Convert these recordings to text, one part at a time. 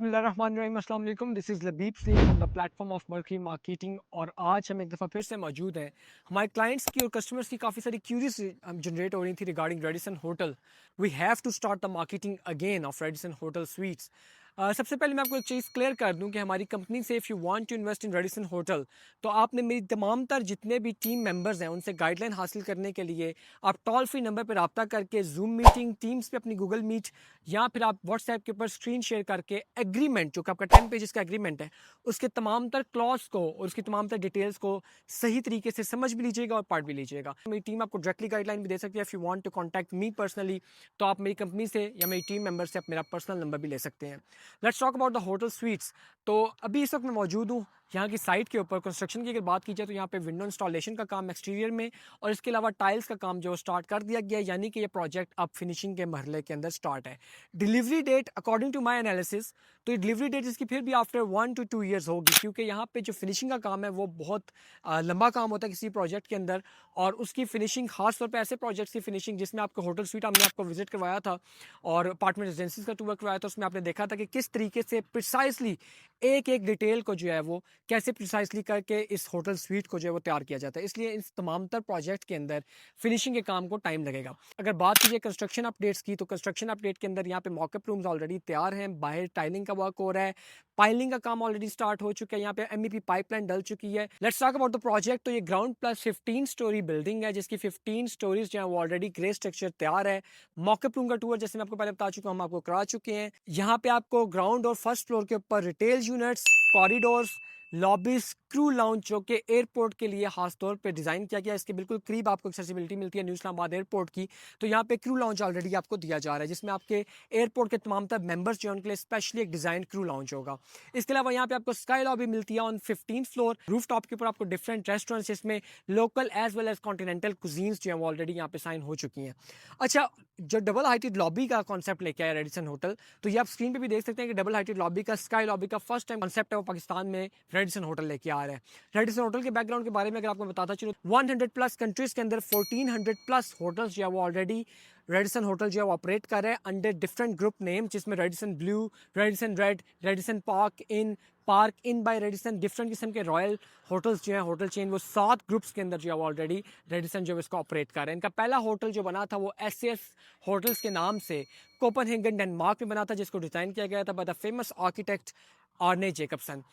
बिस्मिल्लाहिर्रहमानिर्रहीम, अस्सलाम वालेकुम। This is Labib Singh from the platform of Mercury Marketing. और आज हम एक दफ़ा फिर से मौजूद हैं। हमारे क्लाइंट्स की और कस्टमर्स की काफ़ी सारी क्यूरीज जनरेट हो रही थी regarding Radisson hotel. We have to start the marketing again of Radisson hotel suites. सबसे पहले मैं आपको एक चीज़ क्लियर कर दूं कि हमारी कंपनी से if you want to invest in Radisson hotel, तो आपने मेरी तमाम तर जितने भी टीम मेंबर्स हैं उनसे गाइडलाइन हासिल करने के लिए आप टोल फ्री नंबर पर रब्ता करके जूम मीटिंग, टीम्स पे अपनी गूगल मीट, या फिर आप व्हाट्सएप के ऊपर स्क्रीन शेयर करके एग्रीमेंट, जो कि आपका 10 पेजेस का एग्रीमेंट है, उसके तमाम तर क्लॉज को और उसकी तमाम तर डिटेल्स को सही तरीके से समझ भी लीजिएगा और पढ़ भी लीजिएगा। मेरी टीम आपको डायरेक्टली गाइडलाइन भी दे सकती है। If you want to contact me personally, तो आप मेरी कंपनी से या मेरी टीम मेंबर से आप मेरा पर्सनल नंबर भी ले सकते हैं। Let's talk about the hotel sweets. तो अभी इस वक्त मैं मौजूद हूँ यहाँ की साइट के ऊपर। कंस्ट्रक्शन की अगर बात की जाए तो यहाँ पे विंडो इंस्टॉलेशन का काम एक्सटीरियर में, और इसके अलावा टाइल्स का काम जो स्टार्ट कर दिया गया है, यानी कि ये प्रोजेक्ट अब फिनिशिंग के मरहले के अंदर स्टार्ट है। Delivery date according to my analysis, तो ये डिलीवरी डेट इसकी फिर भी आफ्टर 1 to 2 years होगी, क्योंकि यहाँ पे जो फिनिशिंग का काम है वो बहुत लंबा काम होता है किसी प्रोजेक्ट के अंदर। और उसकी फिनिशिंग खास तौर पे ऐसे प्रोजेक्ट्स की फिनिशिंग जिसमें आपको होटल स्वीट हमने आपको विजिट करवाया था और अपार्टमेंट रेजिडेंसीज का टूर करवाया था, उसमें आपने देखा था कि किस तरीके से प्रिसाइसली एक एक डिटेल को जो है वो कैसे प्रिसाइसली करके इस होटल स्वीट को जो है वो तैयार किया जाता है। इसलिए इस तमाम तर प्रोजेक्ट के अंदर फिनिशिंग के काम को टाइम लगेगा। अगर बात कीजिए कंस्ट्रक्शन अपडेट्स की, तो कंस्ट्रक्शन अपडेट के अंदर यहाँ पे मॉकअप रूम्स ऑलरेडी तैयार हैं, बाहर टाइलिंग का वर्क हो रहा है, पाइलिंग का काम ऑलरेडी स्टार्ट हो चुका है, यहाँ पे एमईपी पाइपलाइन डल चुकी है। Let's talk about the project. तो ये ग्राउंड प्लस 15 स्टोरी बिल्डिंग है, जिसकी 15 स्टोरीज जो है वो ऑलरेडी ग्रे स्ट्रक्चर तैयार है। मॉकअप रूम का टूर जैसे मैं आपको पहले बता चुका हूँ, हम आपको करा चुके हैं। यहाँ पे आपको ग्राउंड और फर्स्ट फ्लोर के ऊपर retail units, corridors, lobbies, crew lounge, जो कि एयरपोर्ट के लिए खास तौर पे डिजाइन किया गया है, इसके बिल्कुल करीब आपको एक्सेसिबिलिटी मिलती है न्यू इस्लामाबाद एयरपोर्ट की। तो यहाँ पे क्रू लाउंज ऑलरेडी आपको दिया जा रहा है, जिसमें आपके एयरपोर्ट के तमाम तर मेंबर्स जो है उनके लिए स्पेशली एक डिजाइन क्रू लाउंज होगा। इसके अलावा यहाँ पे आपको स्काई लॉबी मिलती है on 15th floor. Roof top के ऊपर आपको डिफरेंट रेस्टोरेंट्स, जिसमें local as well as continental cuisines जो है वो ऑलरेडी यहाँ पे साइन हो चुकी हैं। अच्छा, जो डबल हाइटेड लॉबी का कॉन्सेप्ट लेके आया रेडिसन होटल, तो ये आप स्क्रीन पे भी देख सकते हैं कि डबल हाइटेड लॉबी का, स्काई लॉबी का फर्स्ट टाइम कॉन्सेप्ट है वो पाकिस्तान में रेडिसन होटल लेके आ रहा है। रेडिसन होटल के बैकग्राउंड के बारे में अगर आपको बताता चलूं, 100 प्लस कंट्रीज के अंदर 1400 प्लस होटल्स जो है वो ऑलरेडी रेडिसन होटल जो है वो ऑपरेट कर रहे हैं अंडर डिफरेंट ग्रुप नेम, जिसमें Radisson Blu, Radisson red, Radisson park in by Radisson, different किस्म के रॉयल होटल्स जो है होटल चेन, वो 7 ग्रुप्स के अंदर जो है वो ऑलरेडी रेडिसन जो है इसको ऑपरेट कर रहे हैं। इनका पहला होटल जो बना था वो एसएस होटल्स के नाम से कोपनहेगन डेनमार्क में बना था, जिसको डिजाइन किया गया था by the famous architect आर्ने Jacobson.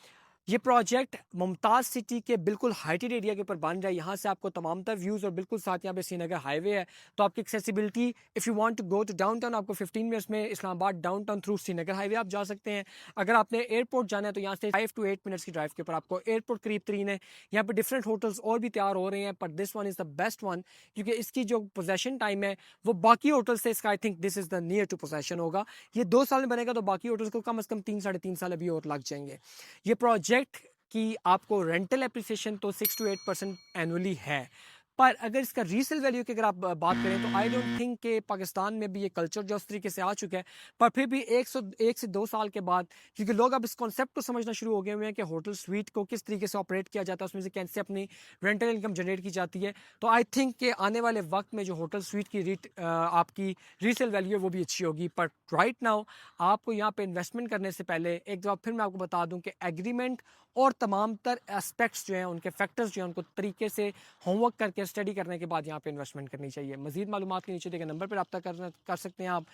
ये प्रोजेक्ट मुमताज़ सिटी के बिल्कुल हाइटेड एरिया के ऊपर बन रहा है। यहाँ से आपको तमाम तर व्यूज़ और बिल्कुल साथ यहाँ पे श्रीनगर हाईवे है, तो आपकी accessibility, if you want to go to downtown, आपको 15 मिनट्स में Islamabad downtown through Srinagar highway आप जा सकते हैं। अगर आपने एयरपोर्ट जाना है तो यहाँ से 5 to 8 मिनट्स की ड्राइव के ऊपर आपको एयरपोर्ट करीब तरीन है। यहाँ पर डिफरेंट होटल्स और भी तैयार हो रहे हैं, but this one is the best one, क्योंकि इसकी जो पोजेशन टाइम है वो बाकी होटल से इसका, I think this is the near to position होगा। ये 2 साल में बनेगा, तो बाकी होटल्स को कम से कम 3 साढ़े 3 साल अभी और लग जाएंगे। ये प्रोजेक्ट कि आपको रेंटल एप्रिसिएशन तो 6 to 8% एनुअली है, पर अगर इसका रीसेल वैल्यू की अगर आप बात करें तो आई डोंट थिंक कि पाकिस्तान में भी ये कल्चर जो उस तरीके से आ चुका है। पर फिर भी 1 से 2 साल के बाद, क्योंकि लोग अब इस कॉन्सेप्ट को समझना शुरू हो गए हुए हैं कि होटल स्वीट को किस तरीके से ऑपरेट किया जाता है, उसमें से कैसे अपनी रेंटल इनकम जनरेट की जाती है, तो आई थिंक कि आने वाले वक्त में जो होटल स्वीट की आपकी रीसेल वैल्यू है वो भी अच्छी होगी। पर राइट नाउ आपको यहाँ पे इन्वेस्टमेंट करने से पहले एक दफ़ा फिर मैं आपको बता दूं कि एग्रीमेंट और तमाम तर एस्पेक्ट्स जो हैं, उनके फैक्टर्स जो हैं, उनको तरीके से होमवर्क करके स्टडी करने के बाद यहाँ पे इन्वेस्टमेंट करनी चाहिए। मजीद मालूमात के नीचे दिए गए नंबर पर रब्ता कर सकते हैं आप।